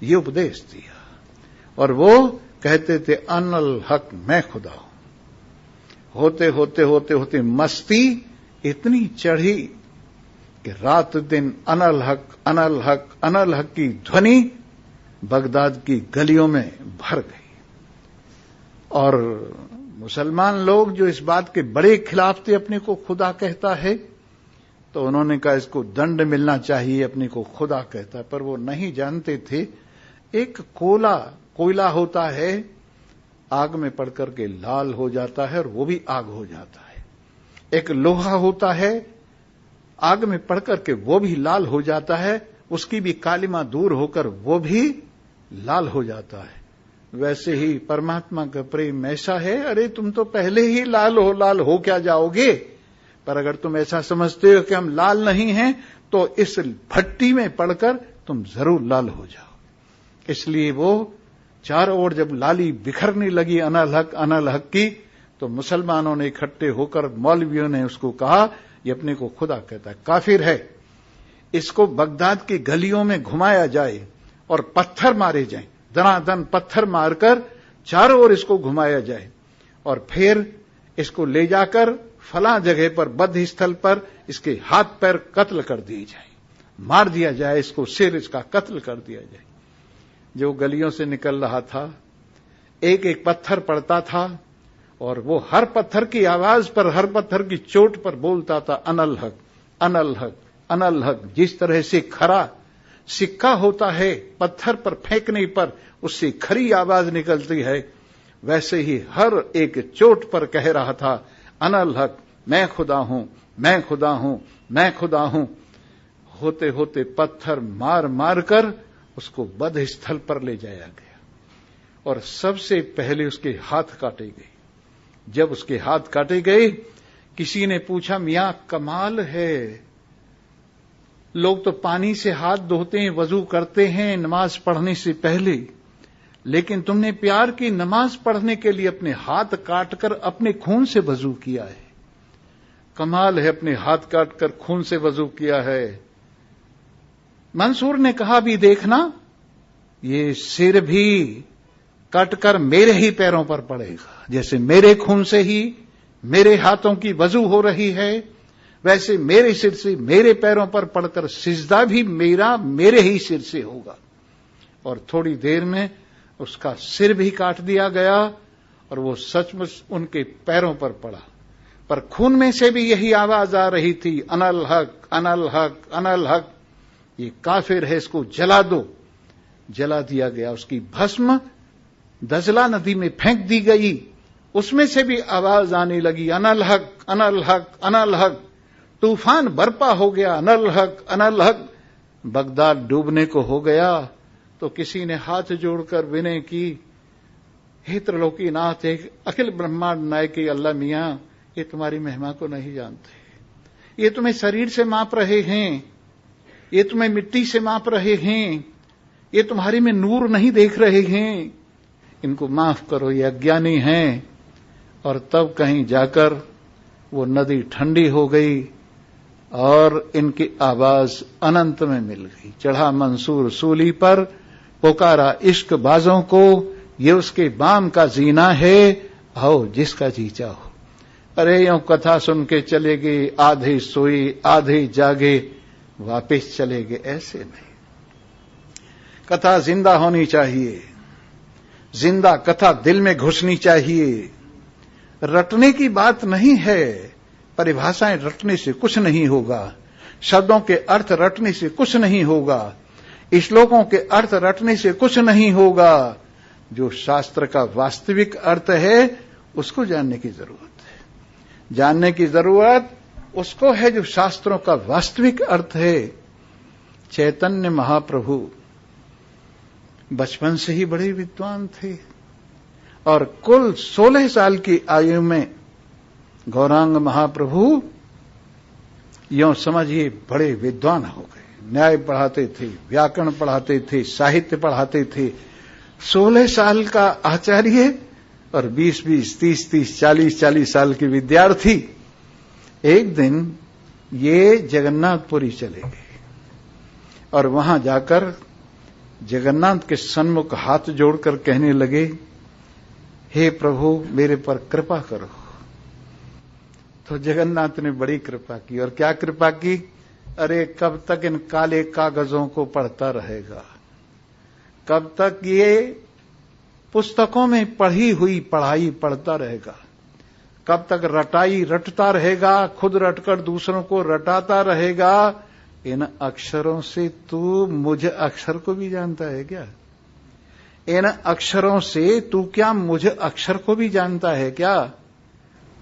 ये उपदेश दिया। और वो कहते थे अनल हक मैं खुदा हूं। होते होते होते होते मस्ती इतनी चढ़ी कि रात दिन अनल हक अनल हक अनल हक की ध्वनि बगदाद की गलियों में भर गई। और मुसलमान लोग जो इस बात के बड़े खिलाफ थे, अपने को खुदा कहता है, तो उन्होंने कहा इसको दंड मिलना चाहिए, अपने को खुदा कहता है। पर वो नहीं जानते थे, एक कोयला होता है, आग में पड़ करके लाल हो जाता है और वो भी आग हो जाता है। एक लोहा होता है, आग में पड़ करके वो भी लाल हो जाता है, उसकी भी कालिमा दूर होकर वो भी लाल हो जाता है। वैसे ही परमात्मा का प्रेम ऐसा है, अरे तुम तो पहले ही लाल हो क्या जाओगे, पर अगर तुम ऐसा समझते हो कि हम लाल नहीं हैं, तो इस भट्टी में पड़कर तुम जरूर लाल हो जाओ। इसलिए वो चारों ओर जब लाली बिखरने लगी अनल हक की, तो मुसलमानों ने इकट्ठे होकर मौलवियों ने उसको कहा, ये अपने को खुदा कहता है, काफिर है, इसको बगदाद की गलियों में घुमाया जाए और पत्थर मारे जाएं, दनादन पत्थर मारकर चारों ओर इसको घुमाया जाए, और फिर इसको ले जाकर फला जगह पर बद्ध स्थल पर इसके हाथ पैर कत्ल कर दिए जाए, मार दिया जाए, इसको सिर इसका कत्ल कर दिया जाए। जो गलियों से निकल रहा था, एक एक पत्थर पड़ता था, और वो हर पत्थर की आवाज पर, हर पत्थर की चोट पर बोलता था अनल हक अनल हक अनल हक। जिस तरह से खरा सिक्का होता है, पत्थर पर फेंकने पर उससे खरी आवाज निकलती है, वैसे ही हर एक चोट पर कह रहा था अनल हक मैं खुदा हूं, मैं खुदा हूं, मैं खुदा हूं, होते होते पत्थर मार मार कर उसको वध स्थल पर ले जाया गया और सबसे पहले उसके हाथ काटे गए। जब उसके हाथ काटे गए, किसी ने पूछा, मियां कमाल है, लोग तो पानी से हाथ धोते हैं, वजू करते हैं नमाज पढ़ने से पहले, लेकिन तुमने प्यार की नमाज पढ़ने के लिए अपने हाथ काटकर अपने खून से वजू किया है। कमाल है, अपने हाथ काटकर खून से वजू किया है। मंसूर ने कहा, भी देखना, ये सिर भी कटकर मेरे ही पैरों पर पड़ेगा। जैसे मेरे खून से ही मेरे हाथों की वजू हो रही है, वैसे मेरे सिर से मेरे पैरों पर पड़कर सिजदा भी मेरा मेरे ही सिर से होगा। और थोड़ी देर में उसका सिर भी काट दिया गया और वो सचमुच उनके पैरों पर पड़ा। पर खून में से भी यही आवाज आ रही थी, अनल हक, अनल हक, अनल हक, ये काफिर है, इसको जला दो। जला दिया गया। उसकी भस्म दजला नदी में फेंक दी गई। उसमें से भी आवाज आने लगी, अनल हक, अनल हक, अनल हक। तूफान बरपा हो गया, अनल हक, अनल हक। बगदाद डूबने को हो गया तो किसी ने हाथ जोड़कर विनय की, हे त्रिलोकीनाथ, एक अखिल ब्रह्मांड नायक अल्लाह मियां, ये तुम्हारी महिमा को नहीं जानते, ये तुम्हें शरीर से माप रहे हैं, ये तुम्हें मिट्टी से माप रहे हैं, ये तुम्हारी में नूर नहीं देख रहे हैं, इनको माफ करो, ये अज्ञानी हैं। और तब कहीं जाकर वो नदी ठंडी हो गई और इनकी आवाज अनंत में मिल गई। चढ़ा मंसूर सूली पर, पुकारा इश्क बाजों को, ये उसके बाम का जीना है, आओ जिसका जी चाहो। अरे यूं कथा सुन के चले गए, आधे सोए आधे जागे, वापस चले गए, ऐसे नहीं। कथा जिंदा होनी चाहिए, जिंदा कथा दिल में घुसनी चाहिए। रटने की बात नहीं है, परिभाषाएं रटने से कुछ नहीं होगा, शब्दों के अर्थ रटने से कुछ नहीं होगा, श्लोकों के अर्थ रटने से कुछ नहीं होगा। जो शास्त्र का वास्तविक अर्थ है उसको जानने की जरूरत है। जानने की जरूरत उसको है जो शास्त्रों का वास्तविक अर्थ है। चैतन्य महाप्रभु बचपन से ही बड़े विद्वान थे और कुल 16 साल की आयु में गौरांग महाप्रभु यूं समझिए बड़े विद्वान हो गए। न्याय पढ़ाते थे, व्याकरण पढ़ाते थे, साहित्य पढ़ाते थे। 16 साल का आचार्य और 20-20, 30-30, 40-40 साल के विद्यार्थी। एक दिन ये जगन्नाथपुरी चले गए और वहां जाकर जगन्नाथ के सन्मुख हाथ जोड़कर कहने लगे, हे प्रभु मेरे पर कृपा करो। तो जगन्नाथ ने बड़ी कृपा की। और क्या कृपा की? अरे कब तक इन काले कागजों को पढ़ता रहेगा, कब तक ये पुस्तकों में पढ़ी हुई पढ़ाई पढ़ता रहेगा, कब तक रटाई रटता रहेगा, खुद रटकर दूसरों को रटाता रहेगा। इन अक्षरों से तू मुझ अक्षर को भी जानता है क्या? इन अक्षरों से तू क्या मुझ अक्षर को भी जानता है क्या?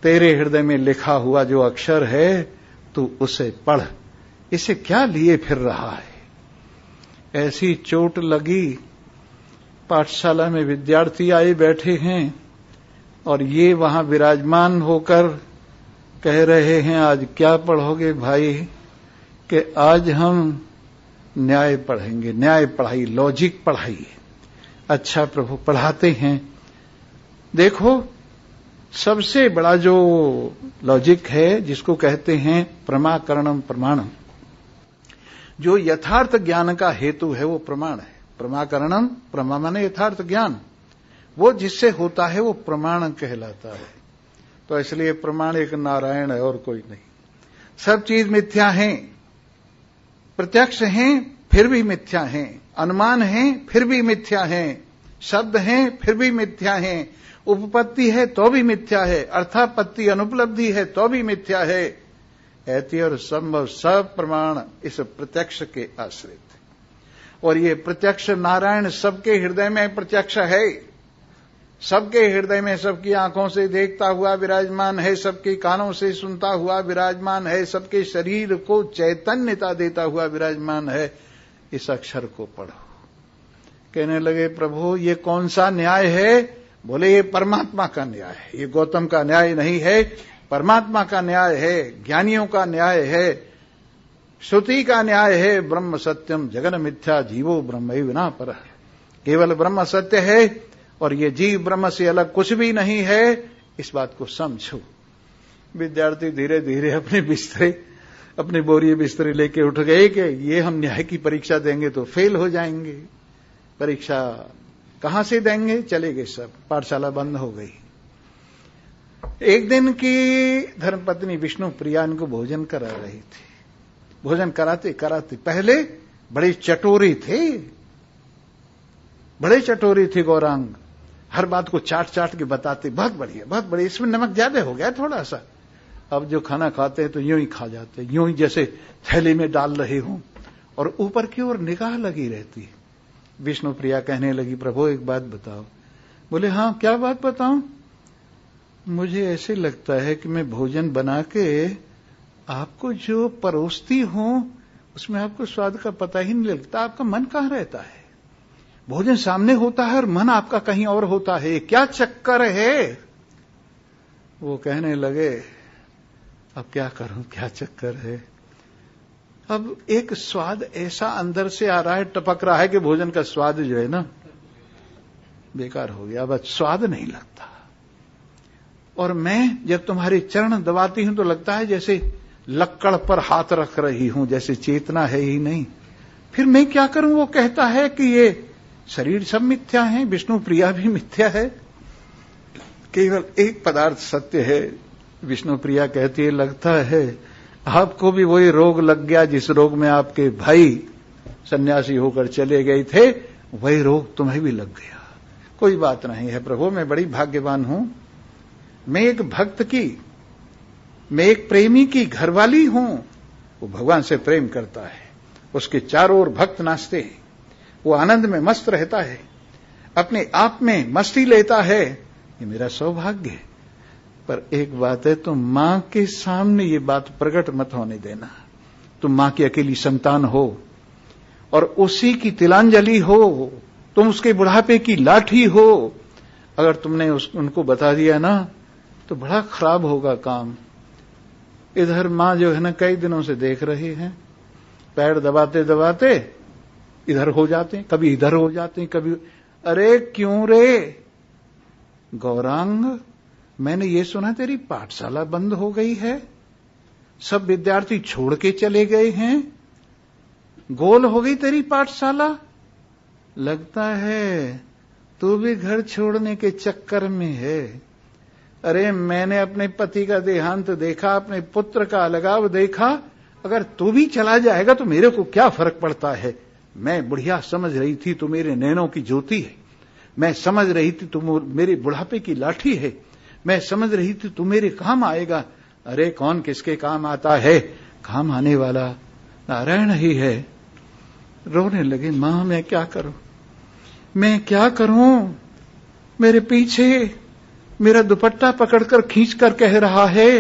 तेरे हृदय में लिखा हुआ जो अक्षर है तू उसे पढ़, इसे क्या लिए फिर रहा है? ऐसी चोट लगी। पाठशाला में विद्यार्थी आए बैठे हैं और ये वहां विराजमान होकर कह रहे हैं, आज क्या पढ़ोगे भाई? कि आज हम न्याय पढ़ेंगे। न्याय पढ़ाई, लॉजिक पढ़ाई। अच्छा प्रभु, पढ़ाते हैं। देखो, सबसे बड़ा जो लॉजिक है जिसको कहते हैं प्रमाकरणम प्रमाणम, जो यथार्थ ज्ञान का हेतु है वो प्रमाण है। प्रमाकरणम, प्रमा माने यथार्थ ज्ञान, वो जिससे होता है वो प्रमाण कहलाता है। तो इसलिए प्रमाण एक नारायण है और कोई नहीं। सब चीज मिथ्या है, प्रत्यक्ष हैं फिर भी मिथ्या हैं, अनुमान है फिर भी मिथ्या हैं, शब्द हैं फिर भी मिथ्या हैं, उपपत्ति है तो भी मिथ्या है, अर्थापत्ति अनुपलब्धि है तो भी मिथ्या है। ऐति और संभव सब प्रमाण इस प्रत्यक्ष के आश्रित है। और ये प्रत्यक्ष नारायण सबके हृदय में प्रत्यक्ष है। सबके हृदय में, सबकी आंखों से देखता हुआ विराजमान है, सबके कानों से सुनता हुआ विराजमान है, सबके शरीर को चैतन्यता देता हुआ विराजमान है। इस अक्षर को पढ़ो। कहने लगे प्रभु ये कौन सा न्याय है? बोले ये परमात्मा का न्याय है, ये गौतम का न्याय नहीं है, परमात्मा का न्याय है, ज्ञानियों का न्याय है, श्रुति का न्याय है। ब्रह्म सत्यम जगन मिथ्या जीवो ब्रह्मैव न परः। केवल ब्रह्म सत्य है और ये जीव ब्रह्म से अलग कुछ भी नहीं है। इस बात को समझो। विद्यार्थी धीरे धीरे अपने बोरिए बिस्तरे लेके उठ गए कि ये हम न्याय की परीक्षा देंगे तो फेल हो जाएंगे। परीक्षा कहां से देंगे? चले गए सब, पाठशाला बंद हो गई। एक दिन की धर्मपत्नी विष्णु प्रिया इनको भोजन करा रही थी। भोजन कराते कराते पहले बड़े चटोरी थे गौरांग, हर बात को चाट चाट के बताते, बहुत बढ़िया, इसमें नमक ज्यादा हो गया थोड़ा सा। अब जो खाना खाते हैं तो यूं ही खा जाते, यूं ही जैसे थैली में डाल रहे हों और ऊपर की ओर निगाह लगी रहती। विष्णु प्रिया कहने लगी प्रभु एक बात बताओ। बोले हाँ क्या बात बताऊं? मुझे ऐसे लगता है कि मैं भोजन बना के आपको जो परोसती हूं उसमें आपको स्वाद का पता ही नहीं लगता। आपका मन कहां रहता है? भोजन सामने होता है और मन आपका कहीं और होता है, क्या चक्कर है? वो कहने लगे अब क्या करूं, क्या चक्कर है? अब एक स्वाद ऐसा अंदर से आ रहा है, टपक रहा है कि भोजन का स्वाद जो है ना बेकार हो गया, अब स्वाद नहीं लगता। और मैं जब तुम्हारे चरण दबाती हूं तो लगता है जैसे लक्कड़ पर हाथ रख रही हूं, जैसे चेतना है ही नहीं। फिर मैं क्या करूं? वो कहता है कि ये शरीर सब मिथ्या है, विष्णु प्रिया भी मिथ्या है, केवल एक पदार्थ सत्य है। विष्णु प्रिया कहती है लगता है आपको भी वही रोग लग गया जिस रोग में आपके भाई सन्यासी होकर चले गए थे, वही रोग तुम्हें भी लग गया। कोई बात नहीं है प्रभु, मैं बड़ी भाग्यवान हूं। मैं एक भक्त की, मैं एक प्रेमी की घरवाली हूं। वो भगवान से प्रेम करता है, उसके चारों ओर भक्त नाचते हैं, वो आनंद में मस्त रहता है, अपने आप में मस्ती लेता है। ये मेरा सौभाग्य है। पर एक बात है, तुम मां के सामने ये बात प्रकट मत होने देना। तुम मां की अकेली संतान हो और उसी की तिलांजलि हो, तुम उसके बुढ़ापे की लाठी हो। अगर तुमने उनको बता दिया ना तो बड़ा खराब होगा काम। इधर मां जो है ना कई दिनों से देख रही है, पैर दबाते दबाते इधर हो जाते हैं, कभी इधर हो जाते हैं, कभी अरे क्यों रे गौरांग, मैंने ये सुना तेरी पाठशाला बंद हो गई है, सब विद्यार्थी छोड़ के चले गए हैं, गोल हो गई तेरी पाठशाला। लगता है तू भी घर छोड़ने के चक्कर में है। अरे मैंने अपने पति का देहांत देखा, अपने पुत्र का अलगाव देखा, अगर तू भी चला जाएगा तो मेरे को क्या फर्क पड़ता है। मैं बुढ़िया समझ रही थी तू मेरे नैनों की ज्योति है, मैं समझ रही थी तू मेरे बुढ़ापे की लाठी है, मैं समझ रही थी तू मेरे काम आएगा। अरे कौन किसके काम आता है? काम आने वाला नारायण ही है। रोने लगे, मां मैं क्या करूं, मैं क्या करूं? मेरे पीछे मेरा दुपट्टा पकड़कर खींचकर कह रहा है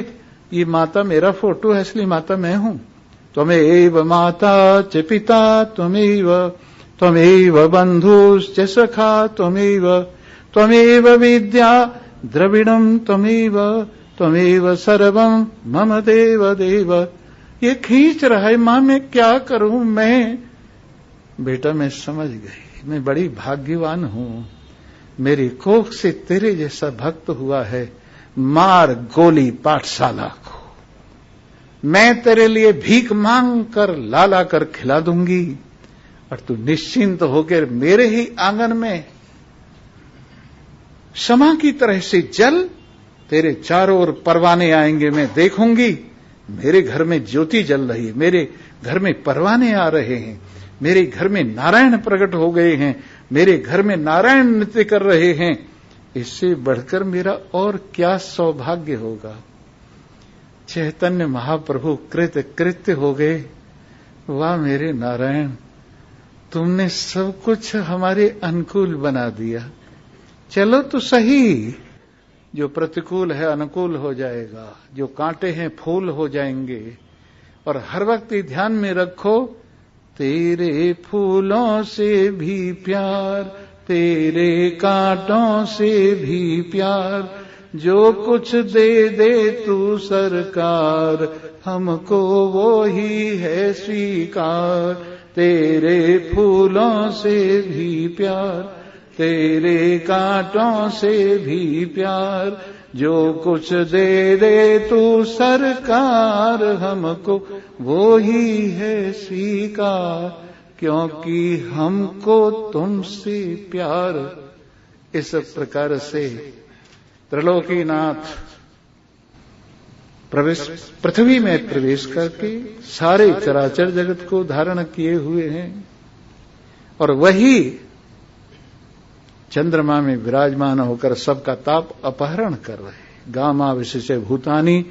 ये माता मेरा फोटो है, इसलिए माता मैं हूं। त्वमेव माता च पिता त्वमेव बंधुश्च सखा त्वमेव विद्या द्रविणम त्वमेव सर्वम मम देव देव। ये खींच रहा है, मां मैं क्या करूं? मैं बेटा मैं समझ गई, मैं बड़ी भाग्यवान हूं, मेरी कोख से तेरे जैसा भक्त हुआ है। मार गोली पाठशाला को, मैं तेरे लिए भीख मांग कर लाला कर खिला दूंगी और तू निश्चिंत होकर मेरे ही आंगन में शमा की तरह से जल, तेरे चारों ओर परवाने आएंगे, मैं देखूंगी मेरे घर में ज्योति जल रही है, मेरे घर में परवाने आ रहे हैं, मेरे घर में नारायण प्रकट हो गए हैं, मेरे घर में नारायण नृत्य कर रहे हैं। इससे बढ़कर मेरा और क्या सौभाग्य होगा। चैतन्य महाप्रभु कृत्य हो गए। वाह मेरे नारायण, तुमने सब कुछ हमारे अनुकूल बना दिया। चलो तो सही, जो प्रतिकूल है अनुकूल हो जाएगा, जो कांटे हैं फूल हो जाएंगे। और हर वक्त ये ध्यान में रखो, तेरे फूलों से भी प्यार, तेरे कांटों से भी प्यार, जो कुछ दे दे तू सरकार, हमको वो ही है स्वीकार। तेरे फूलों से भी प्यार, तेरे कांटों से भी प्यार, जो कुछ दे दे तू सरकार, हमको वो ही है स्वीकार, क्योंकि हमको तुमसे प्यार। इस प्रकार से त्रिलोकीनाथ पृथ्वी में प्रवेश करके सारे चराचर जगत को धारण किए हुए हैं, और वही चंद्रमा में विराजमान होकर सबका ताप अपहरण कर रहे। गामा विशेष भूतानी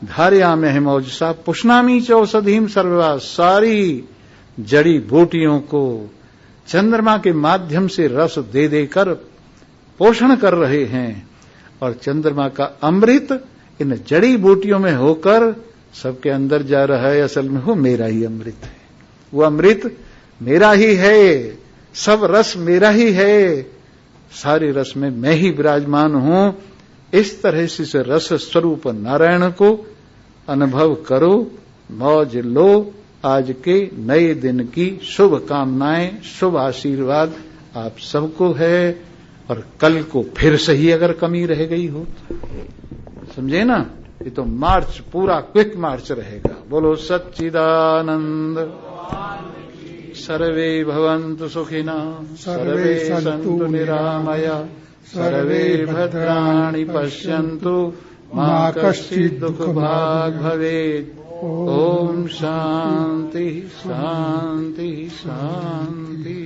धारयाम्य मौजसा पुष्णामी च औषधीम सर्ववा, सारी जड़ी बूटियों को चंद्रमा के माध्यम से रस दे देकर पोषण कर रहे हैं, और चंद्रमा का अमृत इन जड़ी बूटियों में होकर सबके अंदर जा रहा है। असल में वो मेरा ही अमृत है, वो अमृत मेरा ही है, सब रस मेरा ही है, सारे रस में मैं ही विराजमान हूं। इस तरह से इस रस स्वरूप नारायण को अनुभव करो, मौज लो। आज के नए दिन की शुभ कामनाएं, शुभ आशीर्वाद आप सबको है। और कल को फिर सही अगर कमी रह गई हो, समझे ना, ये तो मार्च पूरा क्विक मार्च रहेगा। बोलो सच्चिदानंद। सर्वे भवन्तु सुखिनः, सर्वे सन्तु निरामया, सर्वे भद्राणि पश्यन्तु, मा कश्चित् दुःखभाग् भवेत्। ओम शांति शांति शांति।